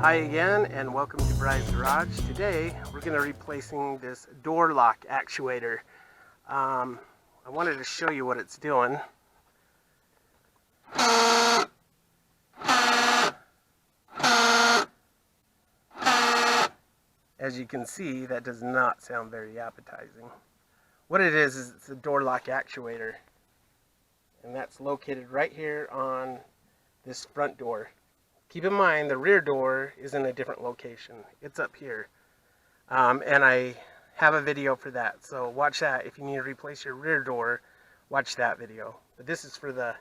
Hi again, and welcome to BryzGarage. Today we're going to be replacing this door lock actuator. I wanted to show you what it's doing. As you can see, that does not sound very appetizing. What it is it's a door lock actuator, and that's located right here on this front door. Keep in mind the rear door is in a different location. It's up here. And I have a video for that, so watch that. If you need to replace your rear door, watch that video. But this is for the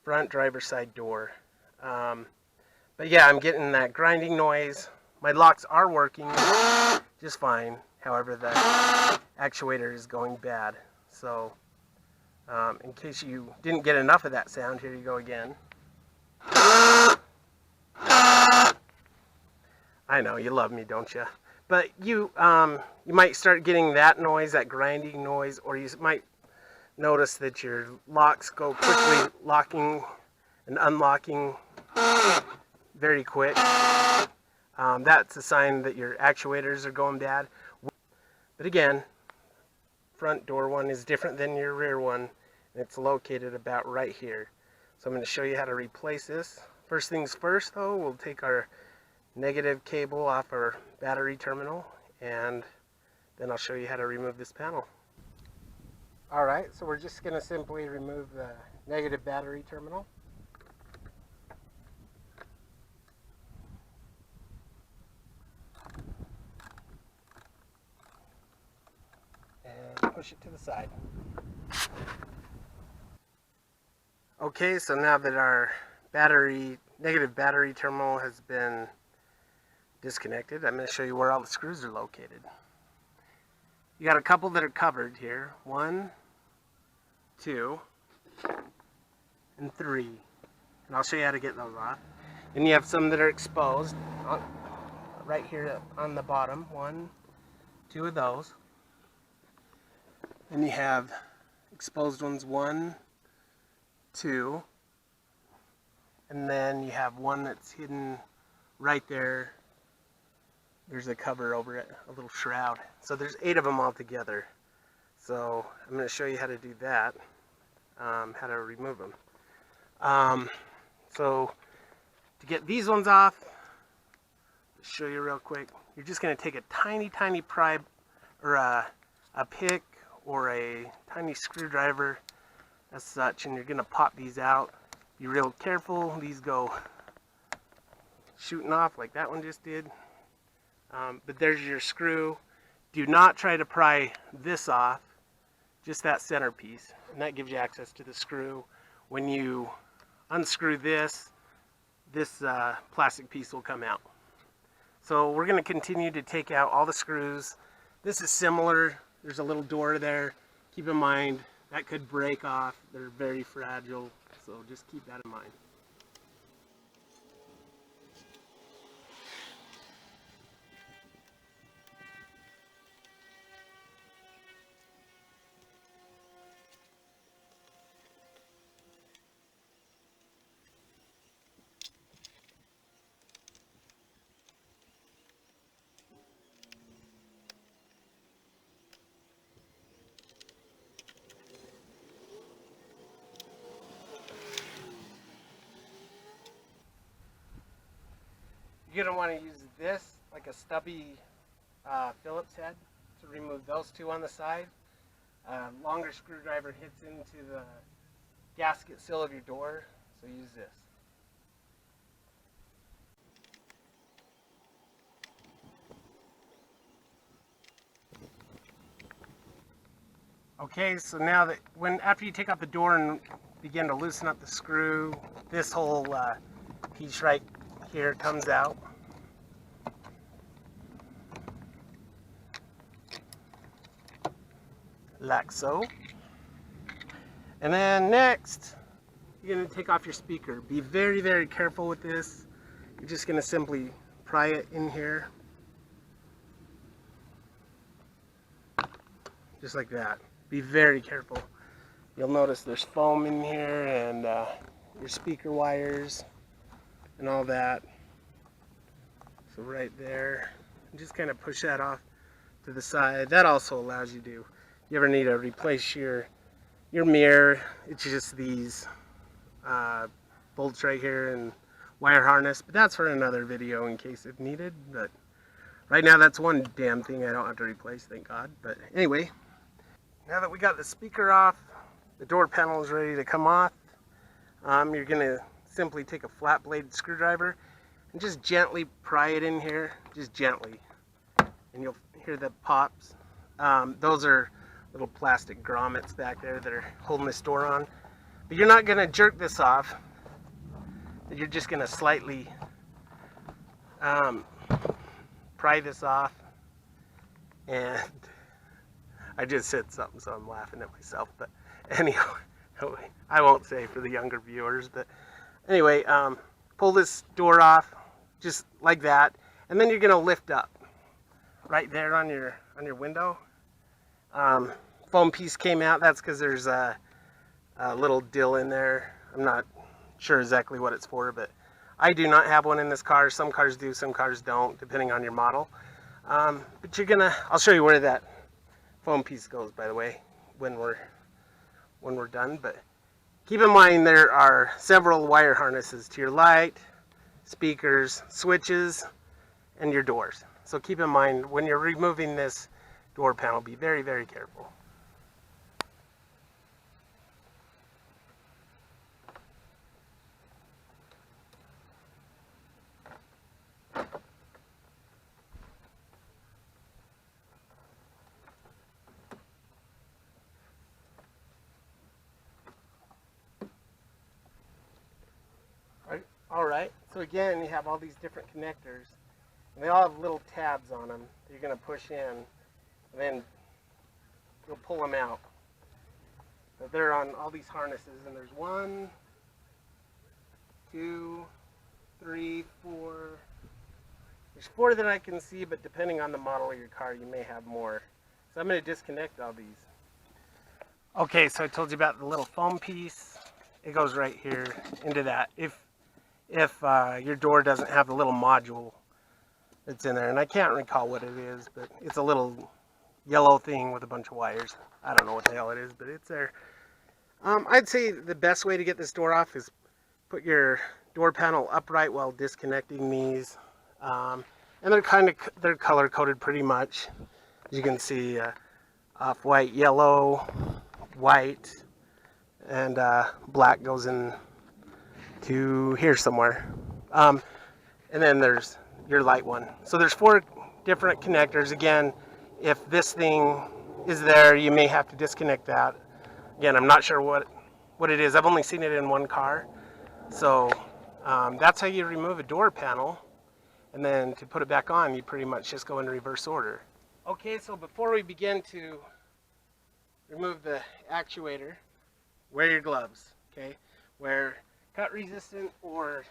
front driver's side door. But yeah, I'm getting that grinding noise. My locks are working just fine. However, the actuator is going bad. So in case you didn't get enough of that sound, here you go again. I know, you love me, don't you? But you might start getting that noise, that grinding noise, or you might notice that your locks go quickly locking and unlocking very quick. That's a sign that your actuators are going bad. But again, front door one is different than your rear one, and it's located about right here. So I'm going to show you how to replace this. First things first, though, we'll take our negative cable off our battery terminal, and then I'll show you how to remove this panel. Alright, so we're just going to simply remove the negative battery terminal. And push it to the side. Okay, so now that our negative battery terminal has been disconnected, I'm going to show you where all the screws are located. You got a couple that are covered here. 1, 2, and 3. And I'll show you how to get those off. Then you have some that are exposed right here on the bottom. 1, 2 of those. Then you have exposed ones 1, 2. And then you have one that's hidden right there. There's a cover over it, a little shroud. So there's 8 of them all together. So I'm going to show you how to do that, how to remove them. So to get these ones off, I'll show you real quick. You're just going to take a tiny pry, or a pick, or a tiny screwdriver as such, and you're going to pop these out. Be real careful. These go shooting off like that one just did. But there's your screw. Do not try to pry this off, just that center piece, and that gives you access to the screw. When you unscrew this plastic piece will come out. So we're going to continue to take out all the screws. This is similar. There's a little door there. Keep in mind that could break off. They're very fragile, so just keep that in mind. You're going to want to use this, like a stubby Phillips head, to remove those 2 on the side. Longer screwdriver hits into the gasket seal of your door, so use this. Okay, so now that after you take out the door and begin to loosen up the screw, this whole piece right here comes out. Like so. And then next, you're going to take off your speaker. Be very careful with this. You're just going to simply pry it in here. Just like that. Be very careful. You'll notice there's foam in here and your speaker wires and all that. So right there, just kind of push that off to the side. That also allows you to, you ever need to replace your mirror, it's just these bolts right here and wire harness, but that's for another video in case it's needed. But right now that's one damn thing I don't have to replace, thank God. But anyway, now that we got the speaker off, the door panel is ready to come off. You're gonna simply take a flat blade screwdriver and just gently pry it in here, just gently, and you'll hear the pops. Those are little plastic grommets back there that are holding this door on. But you're not gonna jerk this off. You're just gonna slightly pry this off. And I just said something, so I'm laughing at myself. But anyway, I won't say for the younger viewers. But anyway, pull this door off, just like that, and then you're gonna lift up right there on your window. Foam piece came out. That's because there's a little dill in there. I'm not sure exactly what it's for, but I do not have one in this car. Some cars do, some cars don't, depending on your model. But I'll show you where that foam piece goes, by the way, when we're done. But keep in mind there are several wire harnesses to your light, speakers, switches, and your doors. So keep in mind when you're removing this door panel, be very, very careful. Alright, so again, you have all these different connectors, and they all have little tabs on them that you're going to push in, and then you'll pull them out. So they're on all these harnesses, and there's 1, 2, 3, 4. There's 4 that I can see, but depending on the model of your car, you may have more. So I'm going to disconnect all these. Okay, so I told you about the little foam piece. It goes right here into that. If your door doesn't have the little module that's in there, and I can't recall what it is, but it's a little yellow thing with a bunch of wires. I don't know what the hell it is, but it's there. I'd say the best way to get this door off is put your door panel upright while disconnecting these. And they're color coded pretty much. As you can see, off-white, yellow, white, and black goes in to here somewhere. And then there's your light one. So there's 4 different connectors. Again, if this thing is there, you may have to disconnect that. Again, I'm not sure what it is. I've only seen it in one car. So that's how you remove a door panel. And then to put it back on, you pretty much just go in reverse order. Okay, so before we begin to remove the actuator, wear your gloves, okay? Wear cut resistant or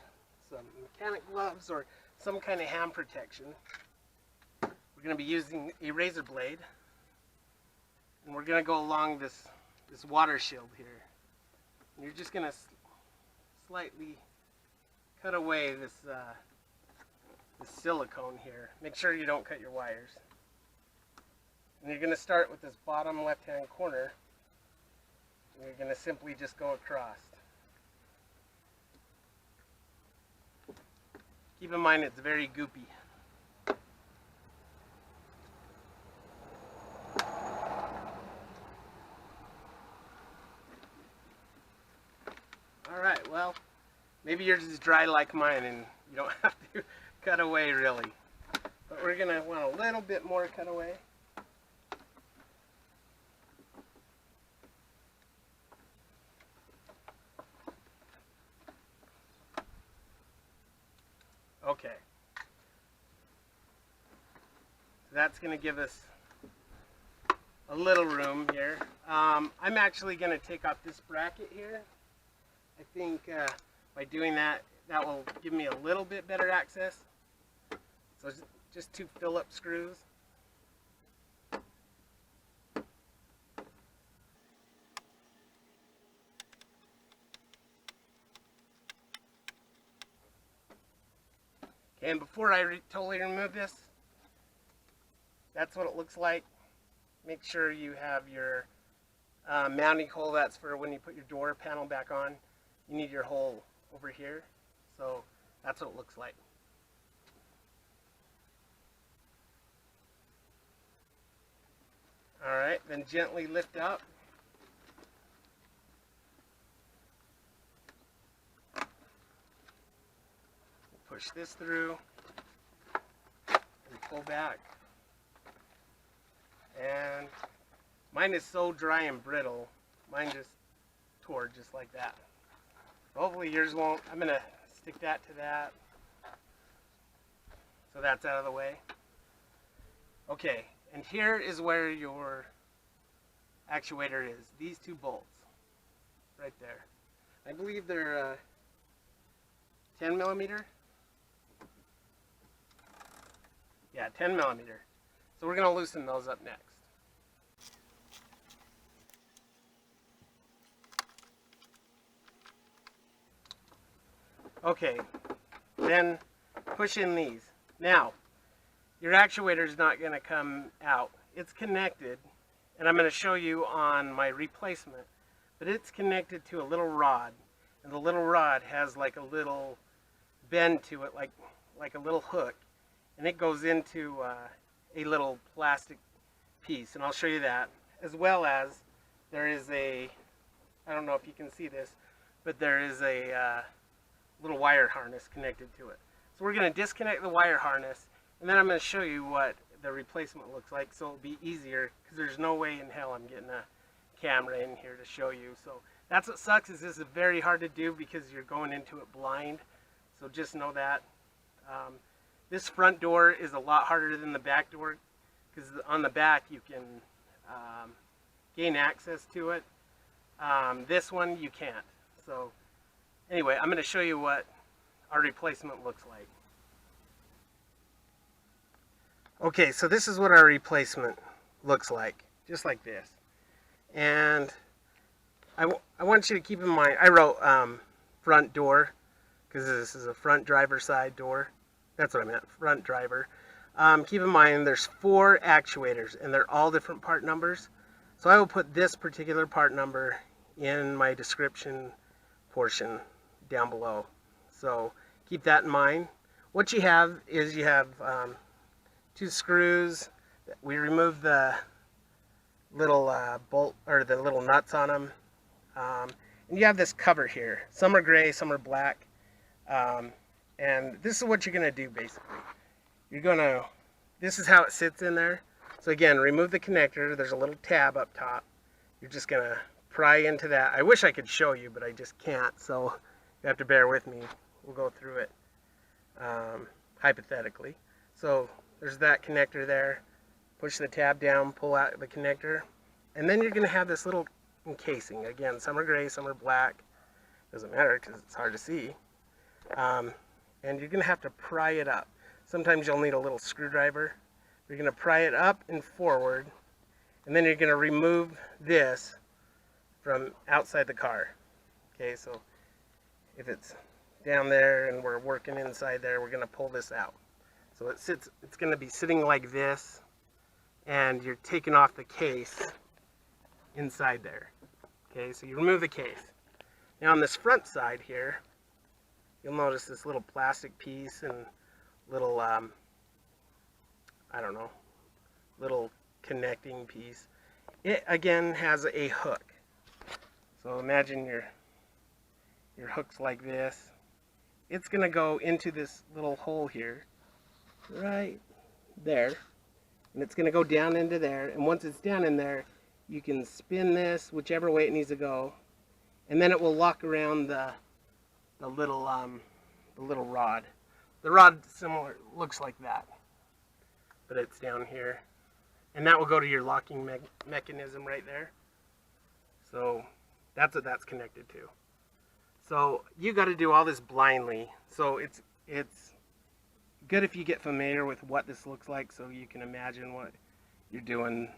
some mechanic gloves or some kind of hand protection. We're going to be using a razor blade, and we're going to go along this water shield here. And you're just going to slightly cut away this silicone here. Make sure you don't cut your wires. And you're going to start with this bottom left-hand corner, and you're going to simply just go across. Keep in mind it's very goopy. Alright, well, maybe yours is dry like mine and you don't have to cut away really. But we're going to want a little bit more cut away. Okay. So that's going to give us a little room here. I'm actually going to take off this bracket here. I think by doing that, that will give me a little bit better access. So just 2 Phillips screws. And before I totally remove this, that's what it looks like. Make sure you have your mounting hole. That's for when you put your door panel back on. You need your hole over here. So that's what it looks like. Alright, then gently lift up. Push this through and pull back. And mine is so dry and brittle, mine just tore just like that. Hopefully yours won't. I'm going to stick that to that. So that's out of the way. Okay, and here is where your actuator is. These two bolts, right there. I believe they're 10 millimeter. Yeah, 10 millimeter. So we're going to loosen those up next. Okay, then push in these. Now, your actuator is not going to come out. It's connected, and I'm going to show you on my replacement, but it's connected to a little rod, and the little rod has like a little bend to it, like a little hook, and it goes into a little plastic piece, and I'll show you that, as well as there is a, I don't know if you can see this, but there is a little wire harness connected to it. So we're going to disconnect the wire harness, and then I'm going to show you what the replacement looks like, so it'll be easier, because there's no way in hell I'm getting a camera in here to show you. So that's what sucks, is this is very hard to do because you're going into it blind. So just know that. This front door is a lot harder than the back door, because on the back you can gain access to it. This one you can't. So anyway, I'm going to show you what our replacement looks like. Okay, so this is what our replacement looks like, just like this. And I want you to keep in mind, I wrote front door, because this is a front driver side door. That's what I meant, front driver. Keep in mind there's 4 actuators, and they're all different part numbers. So I will put this particular part number in my description portion down below. So keep that in mind. What you have is you have 2 screws. We remove the little bolt, or the little nuts on them. And you have this cover here. Some are gray, some are black. And this is what you're going to do basically. You're going to, this is how it sits in there. So again, remove the connector. There's a little tab up top. You're just going to pry into that. I wish I could show you, but I just can't. So you have to bear with me. We'll go through it hypothetically. So there's that connector there. Push the tab down, pull out the connector. And then you're going to have this little encasing. Again, some are gray, some are black. Doesn't matter because it's hard to see. And you're going to have to pry it up. Sometimes you'll need a little screwdriver. You're going to pry it up and forward, and then you're going to remove this from outside the car. Okay, so if it's down there and we're working inside there, we're going to pull this out. So it sits, it's going to be sitting like this, and you're taking off the case inside there. Okay, so you remove the case. Now on this front side here, you'll notice this little plastic piece and little, I don't know, little connecting piece. It again has a hook. So imagine your hook's like this. It's going to go into this little hole here, right there. And it's going to go down into there. And once it's down in there, you can spin this whichever way it needs to go. And then it will lock around the little rod. The rod similar looks like that, but it's down here, and that will go to your locking mechanism right there. So that's what that's connected to. So you got to do all this blindly. So it's good if you get familiar with what this looks like, so you can imagine what you're doing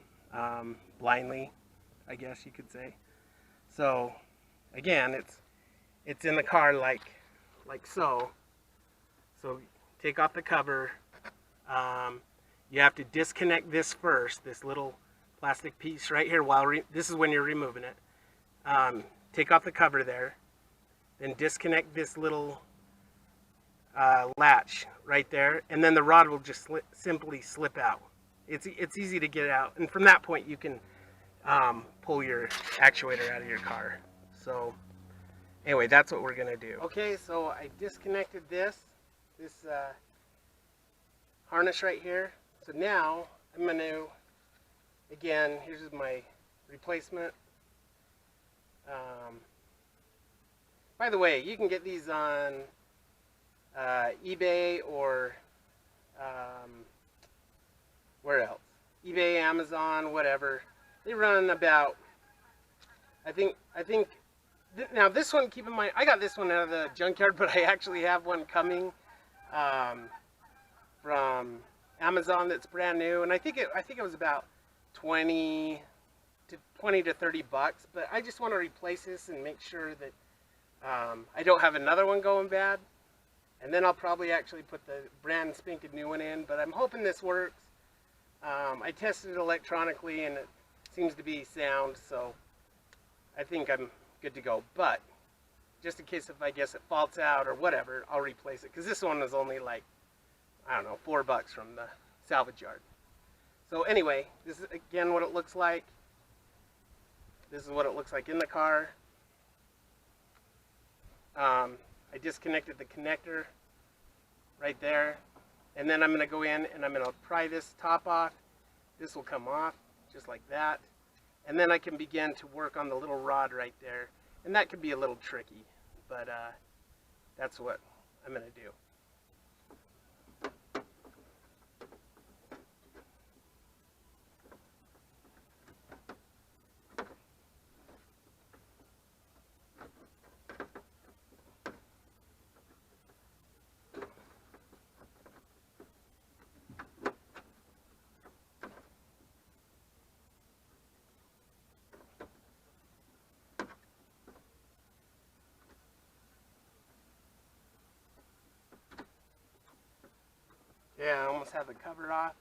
blindly, I guess you could say. So again, it's in the car like so. So take off the cover. You have to disconnect this first, this little plastic piece right here. This is when you're removing it. Take off the cover there, then disconnect this little latch right there, and then the rod will just simply slip out. It's easy to get out, and from that point you can pull your actuator out of your car. So anyway, that's what we're gonna do. Okay, so I disconnected this harness right here. So now I'm gonna, again, here's my replacement. By the way, you can get these on eBay or where else? eBay, Amazon, whatever. They run about, I think. Now this one, keep in mind, I got this one out of the junkyard, but I actually have one coming from Amazon that's brand new, and I think it was about 20 to 30 bucks. But I just want to replace this and make sure that I don't have another one going bad, and then I'll probably actually put the brand spanking new one in. But I'm hoping this works. I tested it electronically and it seems to be sound, so I think I'm good to go. But just in case, if I guess it faults out or whatever, I'll replace it, because this one was only like, I don't know, $4 from the salvage yard. So anyway, this is again what it looks like. This is what it looks like in the car. I disconnected the connector right there, and then I'm going to go in and I'm going to pry this top off. This will come off just like that, and then I can begin to work on the little rod right there, and that could be a little tricky, but that's what I'm going to do. Yeah, I almost have the cover off.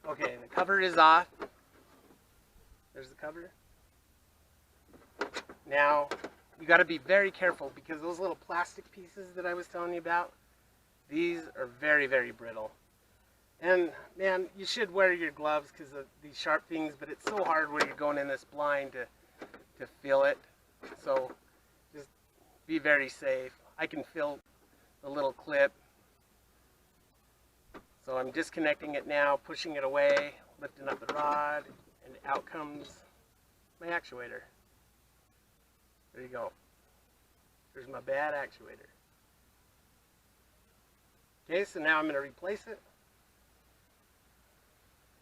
Okay, the cover is off. There's the cover. Now, you got to be very careful, because those little plastic pieces that I was telling you about, these are very, very brittle. And man, you should wear your gloves because of these sharp things, but it's so hard when you're going in this blind to feel it. So just be very safe. I can feel the little clip. So I'm disconnecting it now, pushing it away, lifting up the rod, and out comes my actuator. There you go. There's my bad actuator. Okay, so now I'm going to replace it.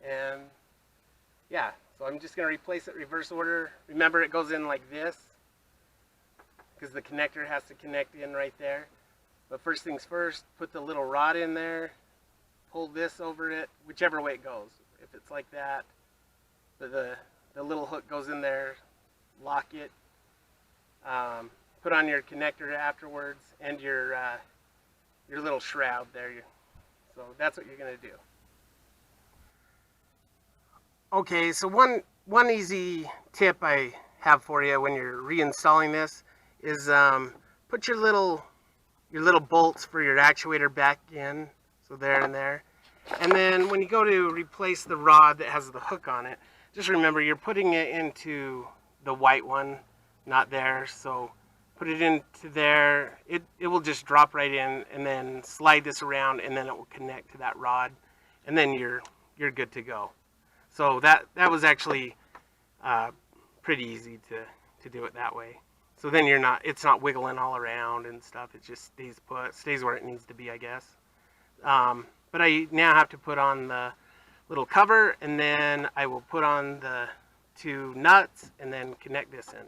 And yeah, so I'm just going to replace it reverse order. Remember, it goes in like this, because the connector has to connect in right there. But first things first, put the little rod in there, pull this over it, whichever way it goes. If it's like that, the little hook goes in there, lock it, put on your connector afterwards, and your little shroud there. So that's what you're going to do. Okay, so one easy tip I have for you when you're reinstalling this is put your little bolts for your actuator back in, so there and there. And then when you go to replace the rod that has the hook on it, just remember you're putting it into the white one, not there. So put it into there. It will just drop right in, and then slide this around, and then it will connect to that rod, and then you're good to go. So that was actually pretty easy to do it that way. So then it's not wiggling all around and stuff. It just stays where it needs to be, I guess. But I now have to put on the little cover, and then I will put on the two nuts and then connect this in.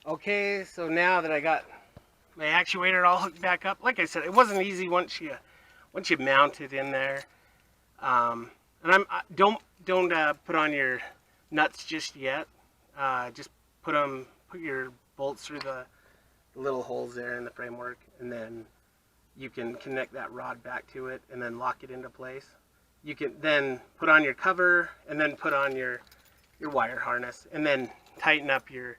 Okay, so now that I got my actuator all hooked back up, like I said, it wasn't easy once you mount it in there. And don't put on your nuts just yet. Just put your bolts through the little holes there in the framework, and then you can connect that rod back to it and then lock it into place. You can then put on your cover and then put on your wire harness and then tighten up your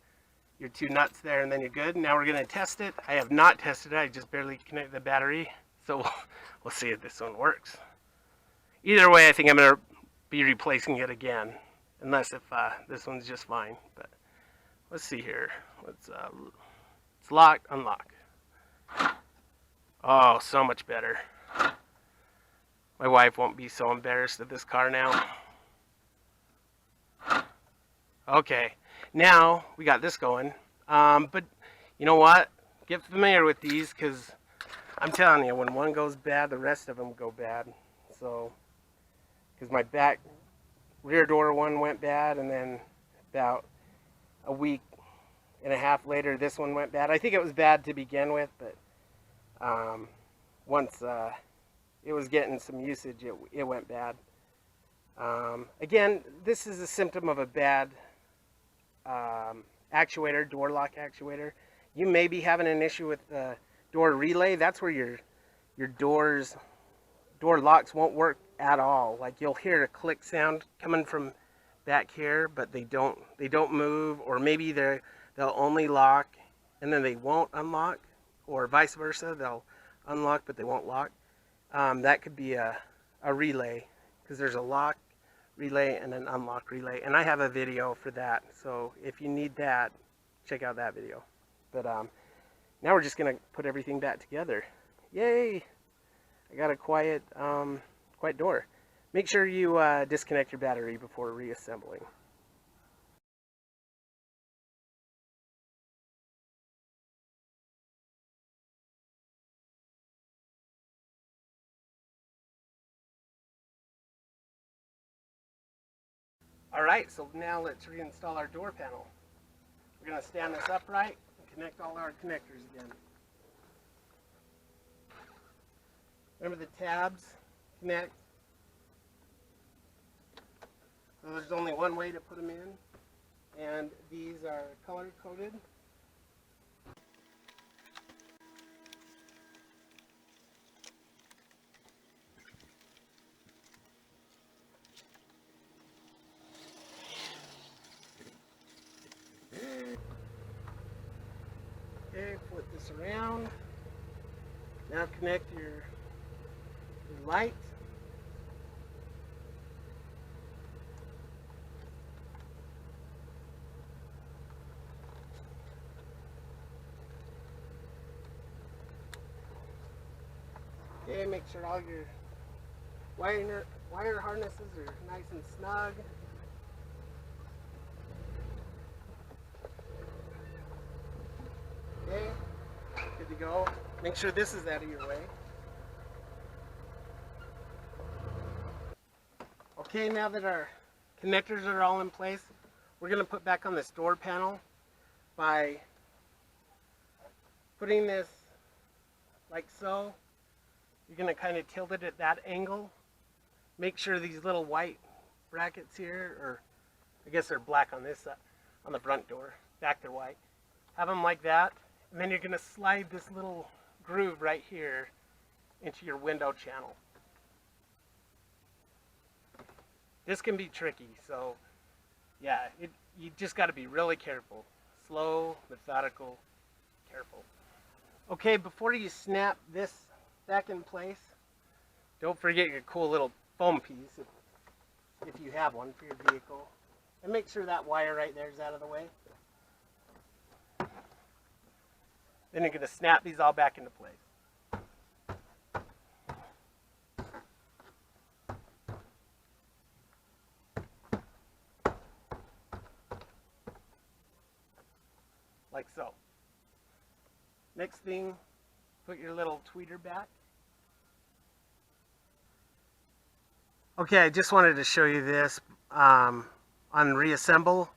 two nuts there, and then you're good. Now we're going to test it. I have not tested it. I just barely connected the battery, so we'll see if this one works. Either way, I think I'm going to be replacing it again, unless if this one's just fine. But let's see here. It's locked, unlock. Oh, so much better. My wife won't be so embarrassed of this car now. Okay, now we got this going. But you know what? Get familiar with these, because I'm telling you, when one goes bad, the rest of them go bad. So, because my back rear door one went bad, and then about a week and a half later, this one went bad. I think it was bad to begin with, but once it was getting some usage, it went bad. Again, this is a symptom of a bad actuator, door lock actuator. You may be having an issue with the door relay. That's where your door locks won't work at all. Like, you'll hear a click sound coming from back here, but they don't move, or maybe they'll only lock and then they won't unlock, or vice versa. They'll unlock but they won't lock. That could be a relay, because there's a lock relay and an unlock relay, and I have a video for that, so if you need that, check out that video. But now we're just gonna put everything back together. Yay! I got a quiet door. Make sure you disconnect your battery before reassembling. Alright, so now let's reinstall our door panel. We're going to stand this upright and connect all our connectors again. Remember the tabs connect. So there's only one way to put them in, and these are color coded. Okay, flip this around. Now connect your light. Okay, make sure all your wire harnesses are nice and snug. Okay, good to go. Make sure this is out of your way. Okay, now that our connectors are all in place, we're going to put back on this door panel by putting this like so. You're going to kind of tilt it at that angle. Make sure these little white brackets here, or I guess they're black on this side, on the front door. Back they're white. Have them like that. And then you're going to slide this little groove right here into your window channel. This can be tricky, so yeah, you just got to be really careful. Slow, methodical, careful. Okay, before you snap this back in place, don't forget your cool little foam piece, if you have one for your vehicle. And make sure that wire right there is out of the way. Then you're going to snap these all back into place. Like so. Next thing, put your little tweeter back. Okay, I just wanted to show you this on Reassemble.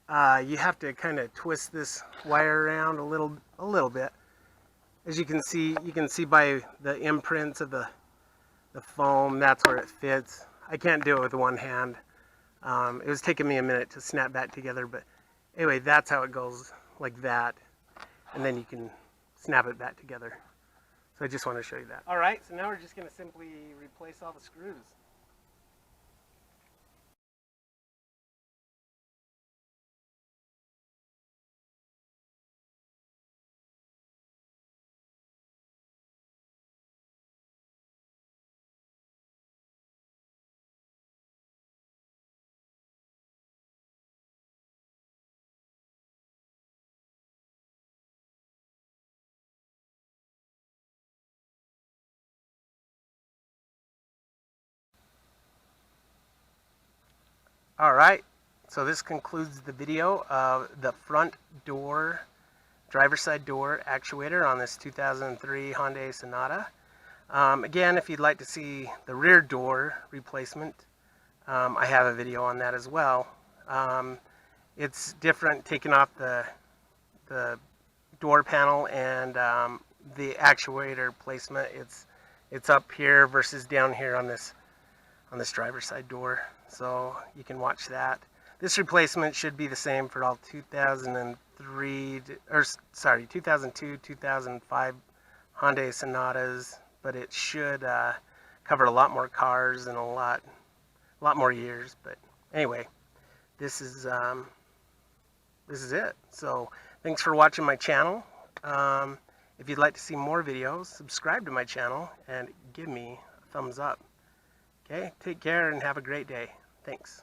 You have to kind of twist this wire around a little bit. As you can see by the imprints of the foam, that's where it fits. I can't do it with one hand. It was taking me a minute to snap back together, but anyway, that's how it goes, like that. And then you can snap it back together. So I just want to show you that. All right, so now we're just going to simply replace all the screws. All right, so this concludes the video of the front door, driver's side door actuator on this 2003 Hyundai Sonata. Again, if you'd like to see the rear door replacement, I have a video on that as well. It's different taking off the door panel and the actuator placement. It's up here versus down here on this driver's side door, so you can watch that. This replacement should be the same for all 2002, 2005 Hyundai Sonatas, but it should cover a lot more cars and a lot more years. But anyway, this is it. So thanks for watching my channel. If you'd like to see more videos, subscribe to my channel and give me a thumbs up. Okay, take care and have a great day. Thanks.